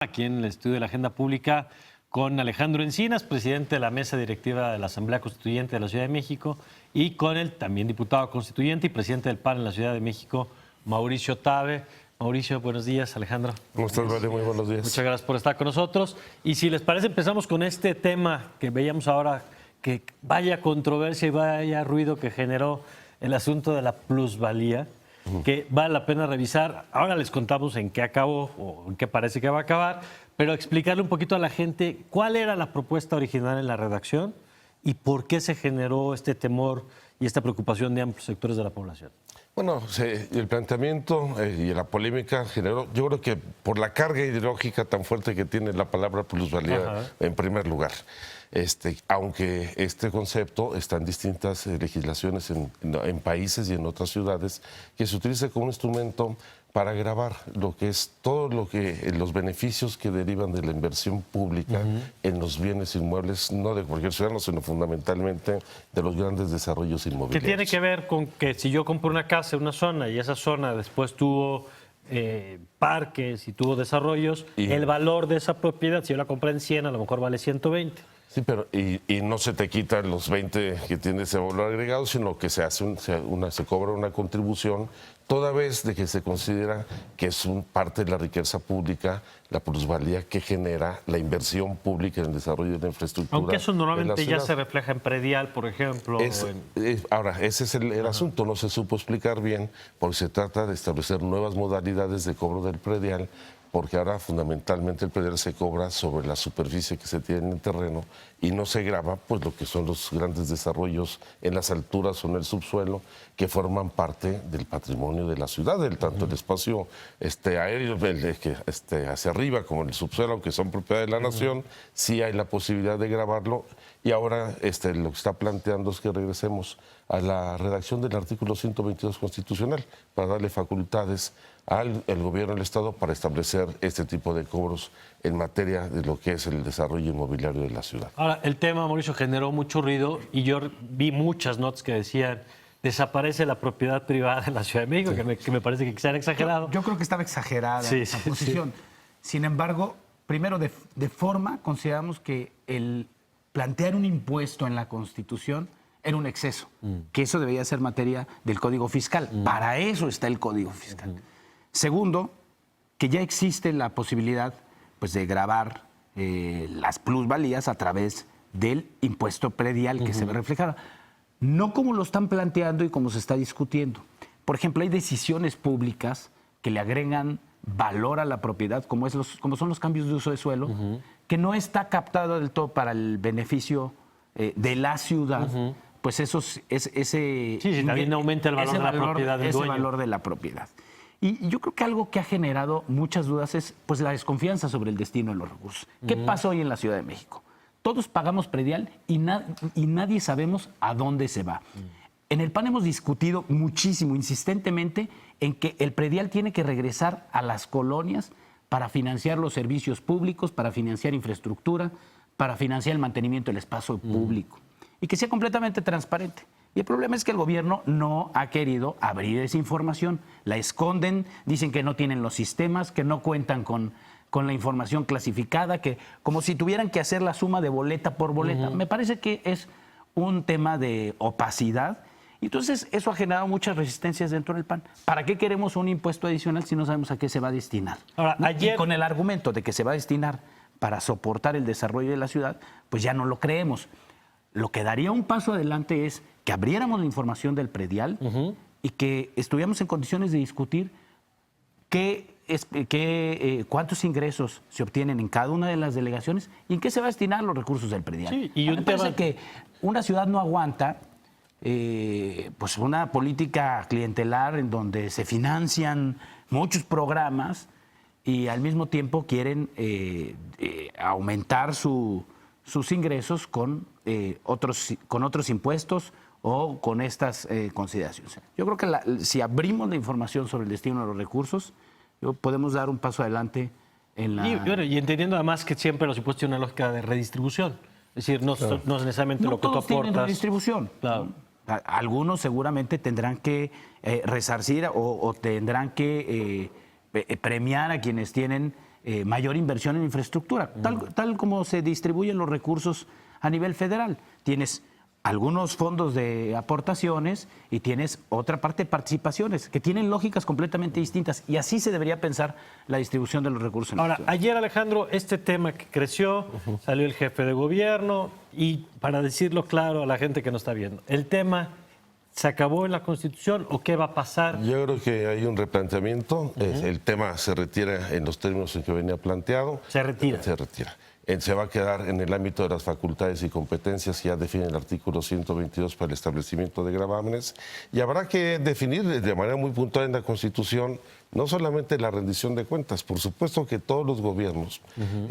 Aquí en el estudio de la Agenda Pública con Alejandro Encinas, presidente de la Mesa Directiva de la Asamblea Constituyente de la Ciudad de México, y con el también diputado constituyente y presidente del PAN en la Ciudad de México, Mauricio Tabe. Mauricio, buenos días. Alejandro. ¿Cómo estás, Mario? Muy buenos días. Muchas gracias por estar con nosotros. Y si les parece, empezamos con este tema que veíamos ahora, que vaya controversia y vaya ruido que generó el asunto de la plusvalía, que vale la pena revisar. Ahora les contamos en qué acabó o en qué parece que va a acabar, pero explicarle un poquito a la gente cuál era la propuesta original en la redacción y por qué se generó este temor y esta preocupación de amplios sectores de la población. Bueno, el planteamiento y la polémica generó, yo creo que por la carga ideológica tan fuerte que tiene la palabra plusvalía en primer lugar. Aunque este concepto está en distintas legislaciones en países y en otras ciudades, que se utiliza como un instrumento para gravar lo que es todo lo que los beneficios que derivan de la inversión pública en los bienes inmuebles, no de cualquier ciudadano, sino fundamentalmente de los grandes desarrollos inmobiliarios. ¿Qué tiene que ver con que si yo compro una casa en una zona y esa zona después tuvo parques y tuvo desarrollos, el valor de esa propiedad, si yo la compré en 100, a lo mejor vale 120? Sí, pero y no se te quitan los 20 que tiene ese valor agregado, sino que se hace se cobra una contribución toda vez de que se considera que es parte de la riqueza pública, la plusvalía que genera la inversión pública en el desarrollo de la infraestructura. Aunque eso normalmente ya se refleja en predial, por ejemplo. Ahora, ese es el asunto, no se supo explicar bien, porque se trata de establecer nuevas modalidades de cobro del predial, porque ahora fundamentalmente el predial se cobra sobre la superficie que se tiene en el terreno y no se grava pues lo que son los grandes desarrollos en las alturas o en el subsuelo que forman parte del patrimonio de la ciudad, tanto el espacio aéreo hacia arriba como el subsuelo, aunque son propiedad de la nación, sí hay la posibilidad de gravarlo. Y ahora lo que está planteando es que regresemos a la redacción del artículo 122 constitucional para darle facultades al gobierno del Estado para establecer este tipo de cobros en materia de lo que es el desarrollo inmobiliario de la ciudad. Ahora, el tema, Mauricio, generó mucho ruido y yo vi muchas notas que decían desaparece la propiedad privada en la Ciudad de México, que me parece que se han exagerado. Yo creo que estaba exagerada esa posición. Sin embargo, primero, de forma, consideramos que el plantear un impuesto en la Constitución era un exceso, que eso debería ser materia del Código Fiscal. Para eso está el Código Fiscal. Segundo, que ya existe la posibilidad pues, de gravar las plusvalías a través del impuesto predial que se ve reflejada. No como lo están planteando y como se está discutiendo. Por ejemplo, hay decisiones públicas que le agregan valor a la propiedad, como son los cambios de uso de suelo, que no está captado del todo para el beneficio de la ciudad, pues ese también aumenta el valor de la propiedad del dueño. Valor de la propiedad. Y yo creo que algo que ha generado muchas dudas es pues, la desconfianza sobre el destino de los recursos. ¿Qué pasa hoy en la Ciudad de México? Todos pagamos predial y nadie sabemos a dónde se va. En el PAN hemos discutido muchísimo, insistentemente, en que el predial tiene que regresar a las colonias para financiar los servicios públicos, para financiar infraestructura, para financiar el mantenimiento del espacio público y que sea completamente transparente. Y el problema es que el gobierno no ha querido abrir esa información. La esconden, dicen que no tienen los sistemas, que no cuentan con la información clasificada, que como si tuvieran que hacer la suma de boleta por boleta. Me parece que es un tema de opacidad. Entonces, eso ha generado muchas resistencias dentro del PAN. ¿Para qué queremos un impuesto adicional si no sabemos a qué se va a destinar? Ahora, Y con el argumento de que se va a destinar para soportar el desarrollo de la ciudad, pues ya no lo creemos. Lo que daría un paso adelante es que abriéramos la información del predial y que estuviéramos en condiciones de discutir cuántos ingresos se obtienen en cada una de las delegaciones y en qué se va a destinar los recursos del predial. Sí, y me parece que una ciudad no aguanta pues una política clientelar en donde se financian muchos programas y al mismo tiempo quieren aumentar sus ingresos con otros impuestos o con estas consideraciones. Yo creo que si abrimos la información sobre el destino de los recursos, podemos dar un paso adelante en la... Y entendiendo además que siempre los impuestos tienen una lógica de redistribución. Es decir, no es necesariamente lo que tú aportas. No todos tienen redistribución. Claro. Algunos seguramente tendrán que resarcir o tendrán que premiar a quienes tienen mayor inversión en infraestructura, tal como se distribuyen los recursos a nivel federal. Tienes algunos fondos de aportaciones y tienes otra parte de participaciones que tienen lógicas completamente distintas, y así se debería pensar la distribución de los recursos. Ahora, ayer, Alejandro, este tema que creció, salió el jefe de gobierno y, para decirlo claro a la gente que nos está viendo, el tema se acabó en la Constitución o qué va a pasar. Yo creo que hay un replanteamiento. El tema se retira en los términos en que venía planteado. Se retira. Se retira. Se va a quedar en el ámbito de las facultades y competencias que ya define el artículo 122 para el establecimiento de gravámenes. Y habrá que definir de manera muy puntual en la Constitución no solamente la rendición de cuentas. Por supuesto que todos los gobiernos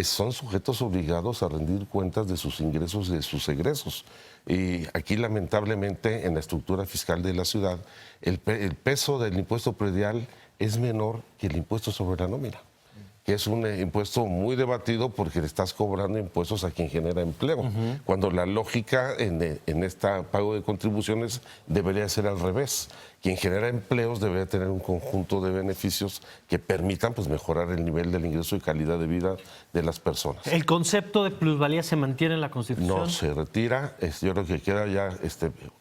son sujetos obligados a rendir cuentas de sus ingresos y de sus egresos. Y aquí, lamentablemente, en la estructura fiscal de la ciudad, el peso del impuesto predial es menor que el impuesto sobre la nómina, que es un impuesto muy debatido porque le estás cobrando impuestos a quien genera empleo, cuando la lógica en este pago de contribuciones debería ser al revés. Quien genera empleos debería tener un conjunto de beneficios que permitan pues, mejorar el nivel del ingreso y calidad de vida de las personas. ¿El concepto de plusvalía se mantiene en la Constitución? No, se retira. Yo creo que queda ya...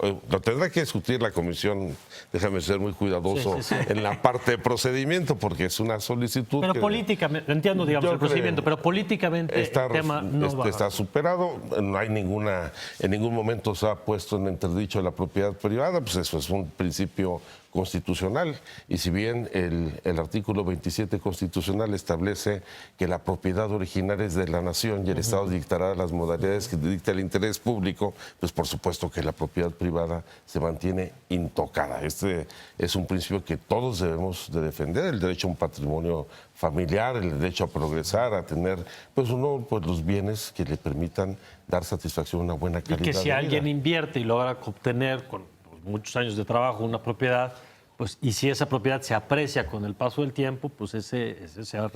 lo tendrá que discutir la comisión, déjame ser muy cuidadoso en la parte de procedimiento, porque es una solicitud... Pero políticamente, entiendo, digamos, el procedimiento, pero políticamente el tema no va. Está superado, no hay en ningún momento se ha puesto en entredicho la propiedad privada, pues eso es un principio constitucional, y si bien el artículo 27 constitucional establece que la propiedad originaria es de la nación y el Estado dictará las modalidades que dicta el interés público, pues por supuesto que la propiedad privada se mantiene intocada. Este es un principio que todos debemos de defender, el derecho a un patrimonio familiar, el derecho a progresar, a tener pues los bienes que le permitan dar satisfacción a una buena calidad de vida. Y que si alguien invierte y logra obtener con muchos años de trabajo una propiedad, pues, y si esa propiedad se aprecia con el paso del tiempo, pues ese sea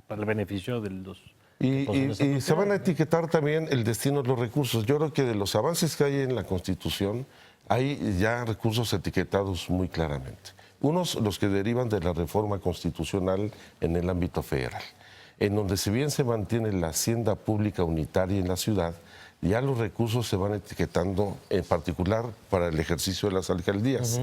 para el beneficio de los... Y se van a etiquetar también el destino de los recursos. Yo creo que de los avances que hay en la Constitución, hay ya recursos etiquetados muy claramente. Unos, los que derivan de la reforma constitucional en el ámbito federal, en donde si bien se mantiene la hacienda pública unitaria en la ciudad, ya los recursos se van etiquetando, en particular para el ejercicio de las alcaldías.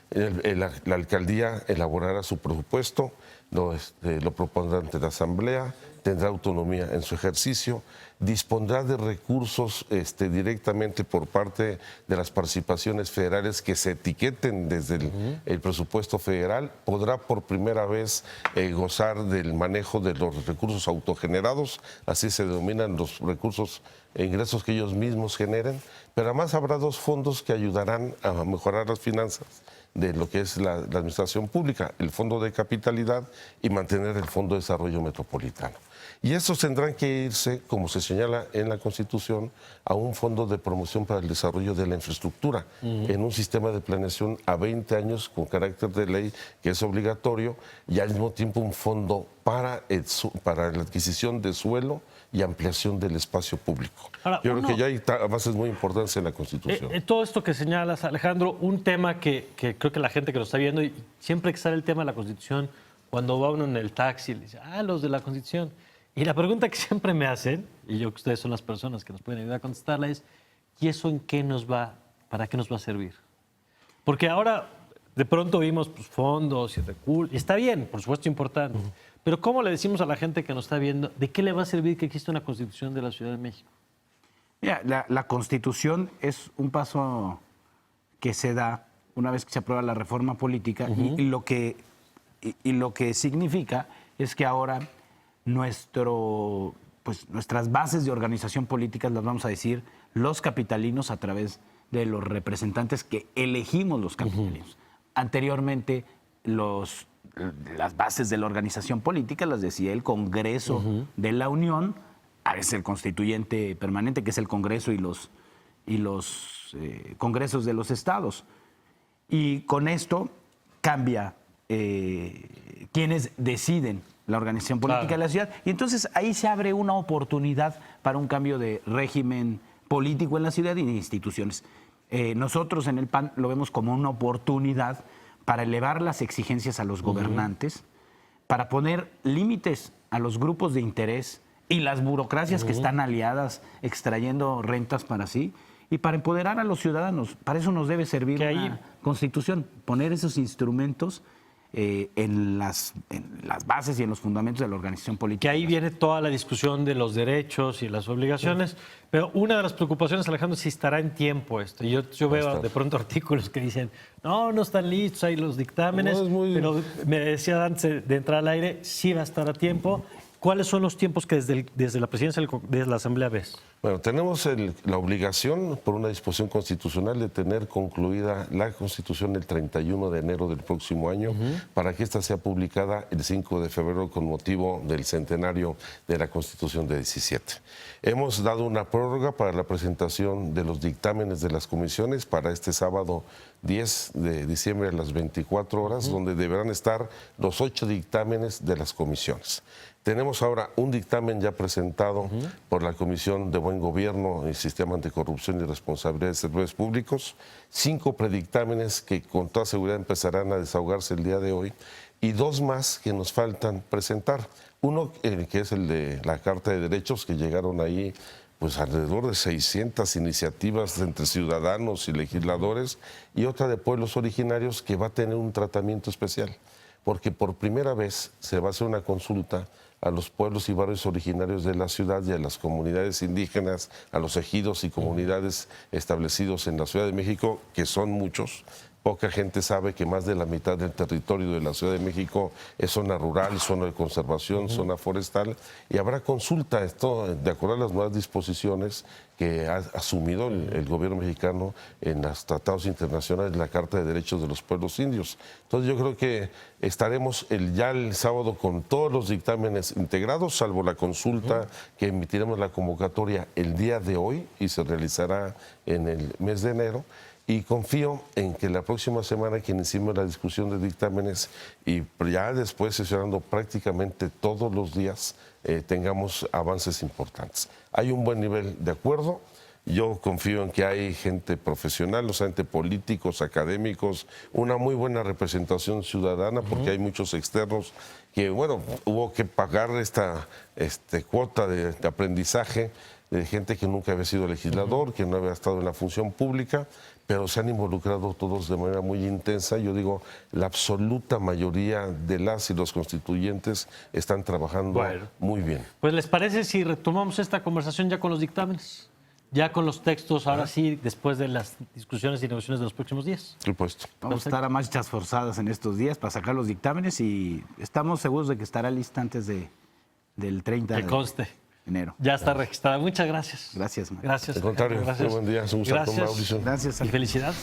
La alcaldía elaborará su presupuesto, lo propondrá ante la asamblea, tendrá autonomía en su ejercicio, dispondrá de recursos directamente por parte de las participaciones federales que se etiqueten desde el presupuesto federal, podrá por primera vez gozar del manejo de los recursos autogenerados, así se denominan los recursos e ingresos que ellos mismos generen, pero además habrá dos fondos que ayudarán a mejorar las finanzas de lo que es la administración pública, el Fondo de Capitalidad y mantener el Fondo de Desarrollo Metropolitano. Y estos tendrán que irse, como se señala en la Constitución, a un fondo de promoción para el desarrollo de la infraestructura, en un sistema de planeación a 20 años con carácter de ley que es obligatorio, y al mismo tiempo un fondo para la adquisición de suelo y ampliación del espacio público. Ahora, yo creo que ya hay avances muy importantes en la Constitución. Todo esto que señalas, Alejandro, un tema que creo que la gente que lo está viendo, y siempre que sale el tema de la Constitución, cuando va uno en el taxi, le dice, los de la Constitución. Y la pregunta que siempre me hacen, y yo que ustedes son las personas que nos pueden ayudar a contestarla, es, ¿y eso en qué para qué nos va a servir? Porque ahora de pronto vimos pues, fondos y recursos, y está bien, por supuesto importante, pero ¿cómo le decimos a la gente que nos está viendo, de qué le va a servir que exista una Constitución de la Ciudad de México? Mira, la Constitución es un paso que se da una vez que se aprueba la reforma política, y lo que significa es que ahora nuestras bases de organización política las vamos a decir los capitalinos a través de los representantes que elegimos los capitalinos. Anteriormente, las bases de la organización política las decía el Congreso de la Unión, es el constituyente permanente, que es el Congreso y los congresos de los estados. Y con esto cambia quienes deciden la organización política de la ciudad. Y entonces ahí se abre una oportunidad para un cambio de régimen político en la ciudad y de instituciones. Nosotros en el PAN lo vemos como una oportunidad para elevar las exigencias a los gobernantes, para poner límites a los grupos de interés y las burocracias que están aliadas extrayendo rentas para sí y para empoderar a los ciudadanos. Para eso nos debe servir Que ahí- una constitución, poner esos instrumentos en las bases y en los fundamentos de la organización política. Que ahí viene toda la discusión de los derechos y las obligaciones, pero una de las preocupaciones, Alejandro, es si estará en tiempo esto. Yo veo de pronto artículos que dicen, no están listos, hay los dictámenes, No, es muy- pero me decía antes de entrar al aire, sí va a estar a tiempo. ¿Cuáles son los tiempos que desde la presidencia de la Asamblea ves? Bueno, tenemos la obligación, por una disposición constitucional, de tener concluida la Constitución el 31 de enero del próximo año, para que ésta sea publicada el 5 de febrero con motivo del centenario de la Constitución de 17. Hemos dado una prórroga para la presentación de los dictámenes de las comisiones para este sábado 10 de diciembre a las 24 horas, donde deberán estar los 8 dictámenes de las comisiones. Tenemos ahora un dictamen ya presentado por la Comisión de Buen Gobierno y Sistema Anticorrupción y Responsabilidad de Servidores Públicos, 5 predictámenes que con toda seguridad empezarán a desahogarse el día de hoy y 2 más que nos faltan presentar. Uno que es el de la Carta de Derechos, que llegaron ahí pues alrededor de 600 iniciativas entre ciudadanos y legisladores, y otra de pueblos originarios que va a tener un tratamiento especial, porque por primera vez se va a hacer una consulta a los pueblos y barrios originarios de la ciudad y a las comunidades indígenas, a los ejidos y comunidades establecidos en la Ciudad de México, que son muchos. Poca gente sabe que más de la mitad del territorio de la Ciudad de México es zona rural, zona de conservación, zona forestal, y habrá consulta, esto de acuerdo a las nuevas disposiciones que ha asumido el gobierno mexicano en los tratados internacionales, la Carta de Derechos de los Pueblos Indios. Entonces yo creo que estaremos ya el sábado con todos los dictámenes integrados, salvo la consulta que emitiremos la convocatoria el día de hoy y se realizará en el mes de enero. Y confío en que la próxima semana que iniciemos la discusión de dictámenes y ya después sesionando prácticamente todos los días tengamos avances importantes. Hay un buen nivel de acuerdo. Yo confío en que hay gente profesional, o sea, gente políticos, académicos, una muy buena representación ciudadana, porque hay muchos externos que, bueno, hubo que pagar esta cuota de aprendizaje de gente que nunca había sido legislador, que no había estado en la función pública, pero se han involucrado todos de manera muy intensa. Yo digo, la absoluta mayoría de las y los constituyentes están trabajando muy bien. Pues, ¿les parece si retomamos esta conversación ya con los dictámenes? Ya con los textos, ahora sí, después de las discusiones y negociaciones de los próximos días. Por supuesto. Vamos a estar a marchas forzadas en estos días para sacar los dictámenes y estamos seguros de que estará lista antes del 30 Que de conste. enero. Ya está registrada. Muchas gracias. Gracias, Mario. Gracias. Al contrario, Gracias. muy buen día. Es un gusto, Gracias. Mauricio. Gracias. Y felicidades.